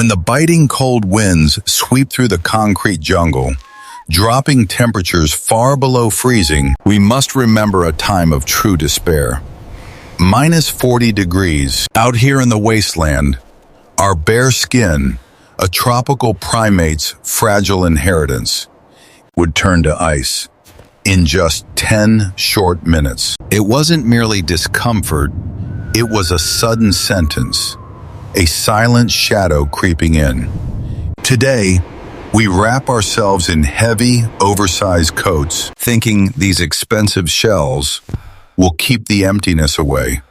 When the biting cold winds sweep through the concrete jungle, dropping temperatures far below freezing, we must remember a time of true despair. Minus 40 degrees, out here in the wasteland, our bare skin, a tropical primate's fragile inheritance, would turn to ice in just 10 short minutes. It wasn't merely discomfort, it was a sudden sentence, a silent shadow creeping in. Today, we wrap ourselves in heavy, oversized coats, thinking these expensive shells will keep the emptiness away,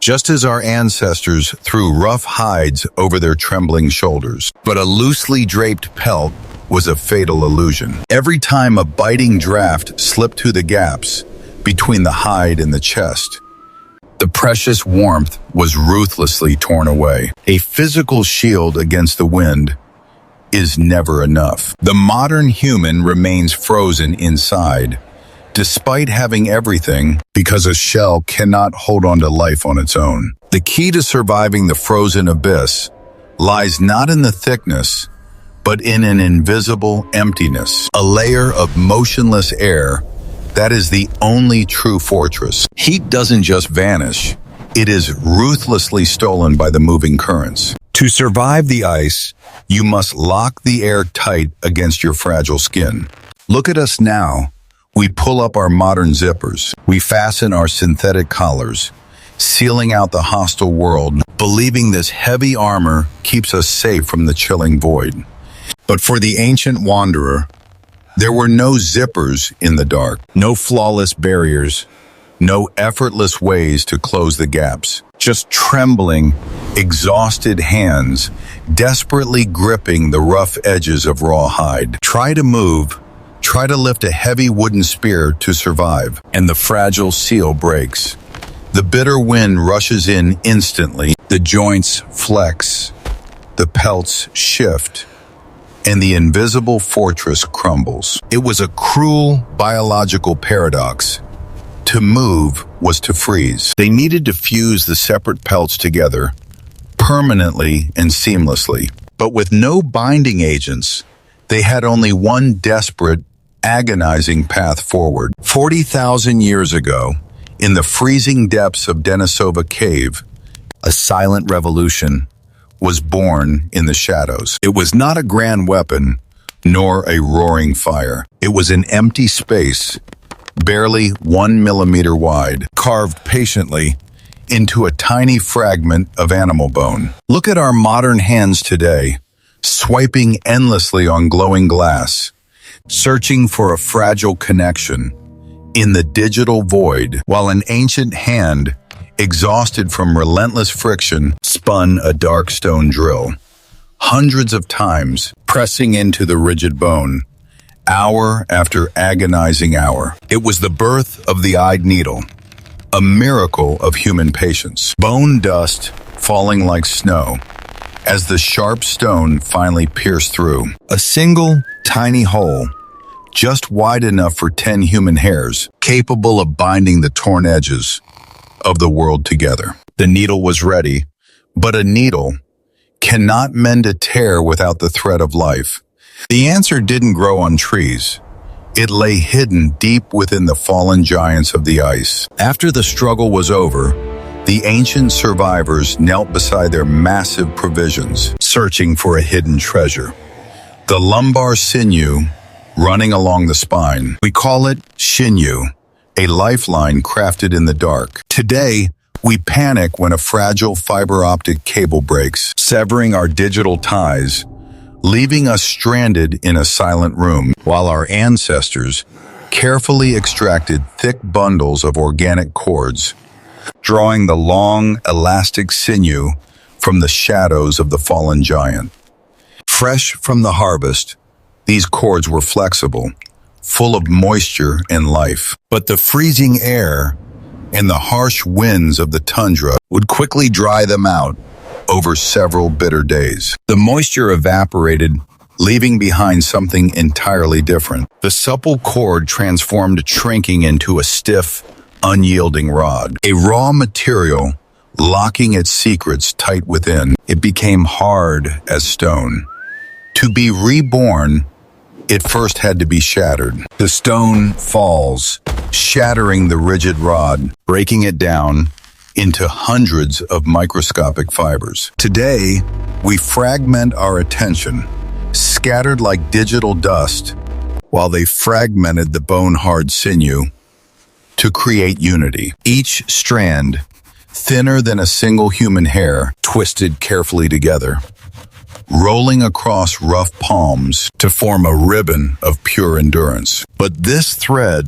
just as our ancestors threw rough hides over their trembling shoulders. But a loosely draped pelt was a fatal illusion. Every time a biting draft slipped through the gaps between the hide and the chest, the precious warmth was ruthlessly torn away. A physical shield against the wind is never enough. The modern human remains frozen inside, despite having everything, because a shell cannot hold on to life on its own. The key to surviving the frozen abyss lies not in the thickness, but in an invisible emptiness, a layer of motionless air that is the only true fortress. Heat doesn't just vanish, it is ruthlessly stolen by the moving currents. To survive the ice, you must lock the air tight against your fragile skin. Look at us now. We pull up our modern zippers. We fasten our synthetic collars, sealing out the hostile world, believing this heavy armor keeps us safe from the chilling void. But for the ancient wanderer, there were no zippers in the dark, no flawless barriers, no effortless ways to close the gaps. Just trembling, exhausted hands, desperately gripping the rough edges of raw hide. Try to move, try to lift a heavy wooden spear to survive, and the fragile seal breaks. The bitter wind rushes in instantly, the joints flex, the pelts shift, and the invisible fortress crumbles. It was a cruel biological paradox. To move was to freeze. They needed to fuse the separate pelts together, permanently and seamlessly. But with no binding agents, they had only one desperate, agonizing path forward. 40,000 years ago, in the freezing depths of Denisova cave, a silent revolution was born in the shadows. It was not a grand weapon, nor a roaring fire. It was an empty space, barely 1 millimeter wide, carved patiently into a tiny fragment of animal bone. Look at our modern hands today, swiping endlessly on glowing glass, searching for a fragile connection in the digital void, while an ancient hand, exhausted from relentless friction, spun a dark stone drill, hundreds of times pressing into the rigid bone, hour after agonizing hour. It was the birth of the eyed needle, a miracle of human patience. Bone dust falling like snow as the sharp stone finally pierced through. A single tiny hole, just wide enough for 10 human hairs, capable of binding the torn edges of the world together. The needle was ready, but a needle cannot mend a tear without the thread of life. The answer didn't grow on trees. It lay hidden deep within the fallen giants of the ice. After the struggle was over, the ancient survivors knelt beside their massive provisions, searching for a hidden treasure. The lumbar sinew running along the spine. We call it sinew, a lifeline crafted in the dark. Today, we panic when a fragile fiber optic cable breaks, severing our digital ties, leaving us stranded in a silent room, while our ancestors carefully extracted thick bundles of organic cords, drawing the long, elastic sinew from the shadows of the fallen giant. Fresh from the harvest, these cords were flexible, full of moisture and life. But the freezing air and the harsh winds of the tundra would quickly dry them out over several bitter days. The moisture evaporated, leaving behind something entirely different. The supple cord transformed, shrinking into a stiff, unyielding rod, a raw material locking its secrets tight within. It became hard as stone. To be reborn, it first had to be shattered. The stone falls, shattering the rigid rod, breaking it down into hundreds of microscopic fibers. Today, we fragment our attention, scattered like digital dust, while they fragmented the bone-hard sinew to create unity. Each strand, thinner than a single human hair, twisted carefully together, rolling across rough palms to form a ribbon of pure endurance. But this thread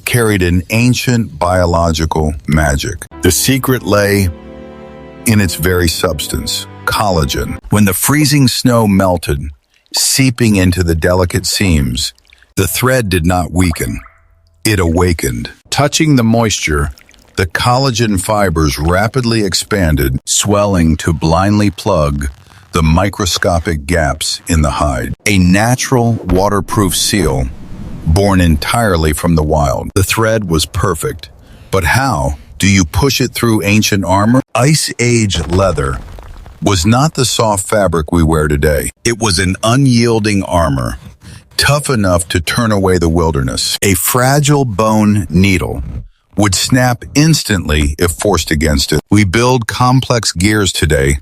carried an ancient biological magic. The secret lay in its very substance, collagen. When the freezing snow melted, seeping into the delicate seams, the thread did not weaken. It awakened. Touching the moisture, the collagen fibers rapidly expanded, swelling to blindly plug the microscopic gaps in the hide. A natural, waterproof seal, born entirely from the wild. The thread was perfect, but how do you push it through ancient armor? Ice Age leather was not the soft fabric we wear today. It was an unyielding armor, tough enough to turn away the wilderness. A fragile bone needle would snap instantly if forced against it. We build complex gears today,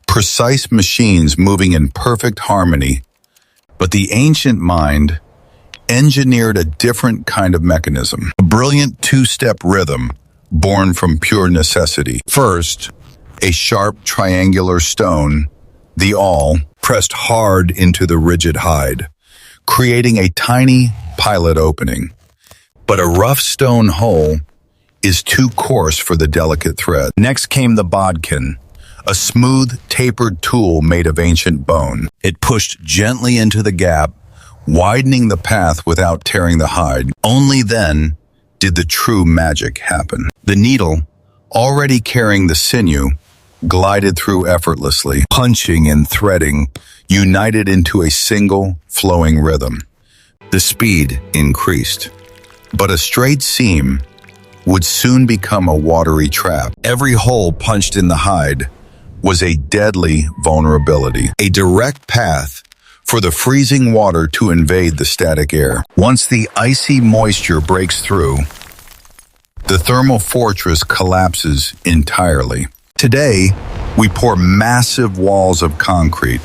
precise machines moving in perfect harmony, but the ancient mind engineered a different kind of mechanism, a brilliant two-step rhythm born from pure necessity. First, a sharp triangular stone, the awl, pressed hard into the rigid hide, creating a tiny pilot opening. But a rough stone hole is too coarse for the delicate thread. Next came the bodkin, a smooth, tapered tool made of ancient bone. It pushed gently into the gap, widening the path without tearing the hide. Only then did the true magic happen. The needle, already carrying the sinew, glided through effortlessly, punching and threading, united into a single, flowing rhythm. The speed increased, but a straight seam would soon become a watery trap. Every hole punched in the hide was a deadly vulnerability, a direct path for the freezing water to invade the static air. Once the icy moisture breaks through, the thermal fortress collapses entirely. Today, we pour massive walls of concrete,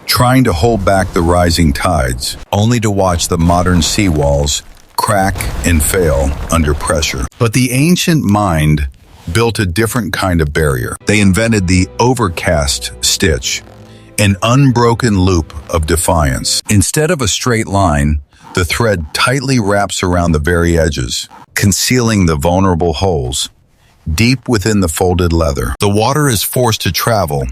trying to hold back the rising tides, only to watch the modern seawalls crack and fail under pressure. But the ancient mind built a different kind of barrier. They invented the overcast stitch, an unbroken loop of defiance. Instead of a straight line, the thread tightly wraps around the very edges, concealing the vulnerable holes deep within the folded leather. The water is forced to travel,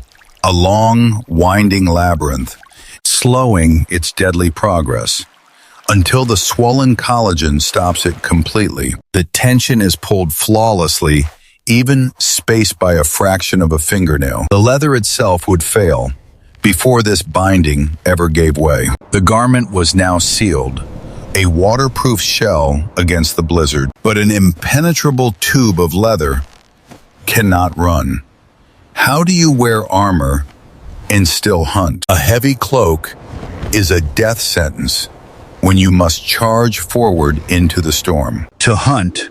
a long, winding labyrinth, slowing its deadly progress, until the swollen collagen stops it completely. The tension is pulled flawlessly, even spaced by a fraction of a fingernail. The leather itself would fail before this binding ever gave way. The garment was now sealed, a waterproof shell against the blizzard, but an impenetrable tube of leather cannot run. How do you wear armor and still hunt? A heavy cloak is a death sentence when you must charge forward into the storm. To hunt,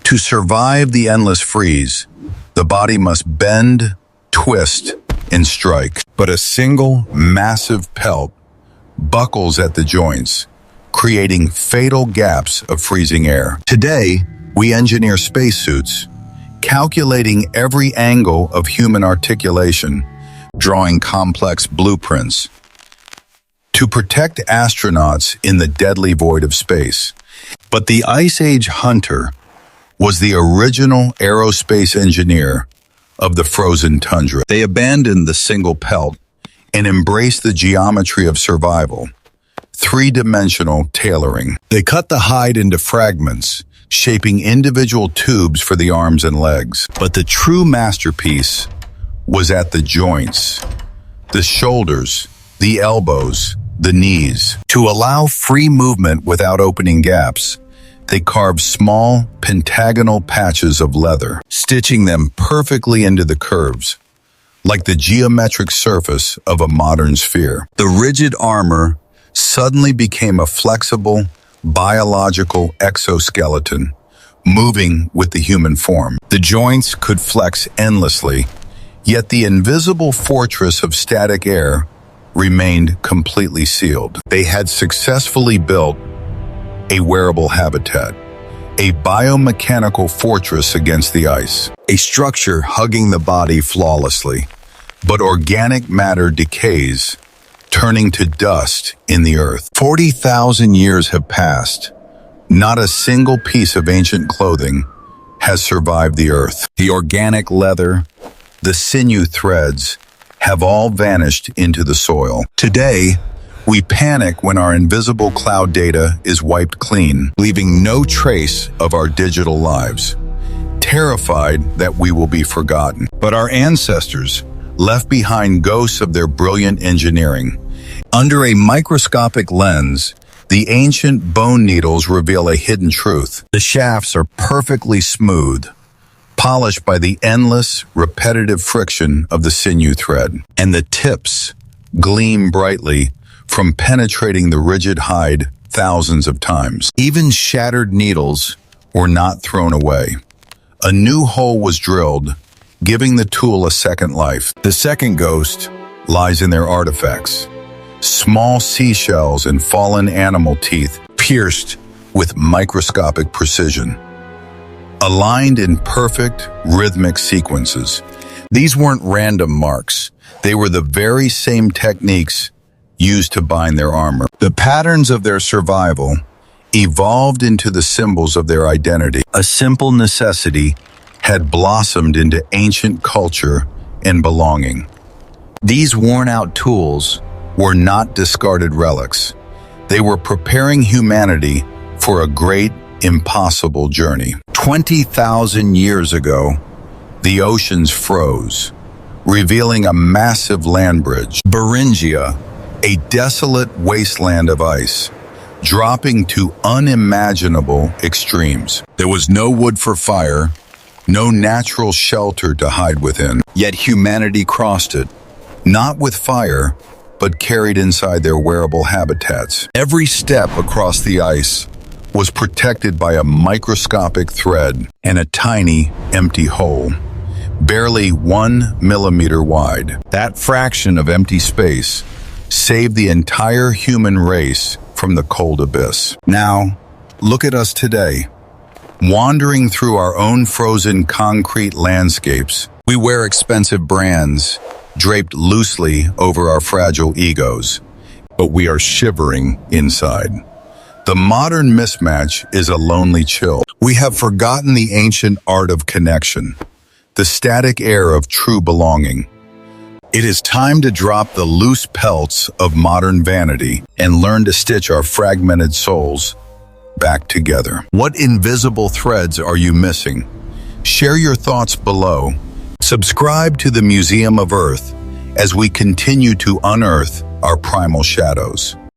to survive the endless freeze, the body must bend, twist, and strike. But a single massive pelt buckles at the joints, creating fatal gaps of freezing air. Today, we engineer spacesuits, calculating every angle of human articulation, drawing complex blueprints to protect astronauts in the deadly void of space. But the Ice Age hunter was the original aerospace engineer of the frozen tundra. They abandoned the single pelt and embraced the geometry of survival, three-dimensional tailoring. They cut the hide into fragments, shaping individual tubes for the arms and legs. But the true masterpiece was at the joints, the shoulders, the elbows, the knees. To allow free movement without opening gaps, They carved small, pentagonal patches of leather, stitching them perfectly into the curves, like the geometric surface of a modern sphere. The rigid armor suddenly became a flexible, biological exoskeleton, moving with the human form. The joints could flex endlessly, yet the invisible fortress of static air remained completely sealed. They had successfully built a wearable habitat, a biomechanical fortress against the ice, a structure hugging the body flawlessly. But organic matter decays, turning to dust in the earth. 40,000 years have passed. Not a single piece of ancient clothing has survived the earth. The organic leather, the sinew threads, have all vanished into the soil. Today, we panic when our invisible cloud data is wiped clean, leaving no trace of our digital lives, terrified that we will be forgotten. But our ancestors left behind ghosts of their brilliant engineering. Under a microscopic lens, the ancient bone needles reveal a hidden truth. The shafts are perfectly smooth, polished by the endless, repetitive friction of the sinew thread, and the tips gleam brightly from penetrating the rigid hide thousands of times. Even shattered needles were not thrown away. A new hole was drilled, giving the tool a second life. The second ghost lies in their artifacts. Small seashells and fallen animal teeth pierced with microscopic precision, aligned in perfect, rhythmic sequences. These weren't random marks. They were the very same techniques used to bind their armor. The patterns of their survival evolved into the symbols of their identity. A simple necessity had blossomed into ancient culture and belonging. These worn-out tools were not discarded relics. They were preparing humanity for a great, impossible journey. 20,000 years ago, the oceans froze, revealing a massive land bridge, Beringia, a desolate wasteland of ice, dropping to unimaginable extremes. There was no wood for fire, no natural shelter to hide within. Yet humanity crossed it, not with fire, but carried inside their wearable habitats. Every step across the ice was protected by a microscopic thread and a tiny, empty hole, barely 1 millimeter wide. That fraction of empty space saved the entire human race from the cold abyss. Now, look at us today. Wandering through our own frozen concrete landscapes, we wear expensive brands, draped loosely over our fragile egos, but we are shivering inside. The modern mismatch is a lonely chill. We have forgotten the ancient art of connection, the static air of true belonging. It is time to drop the loose pelts of modern vanity and learn to stitch our fragmented souls back together. What invisible threads are you missing? Share your thoughts below. Subscribe to the Museum of Earth as we continue to unearth our primal shadows.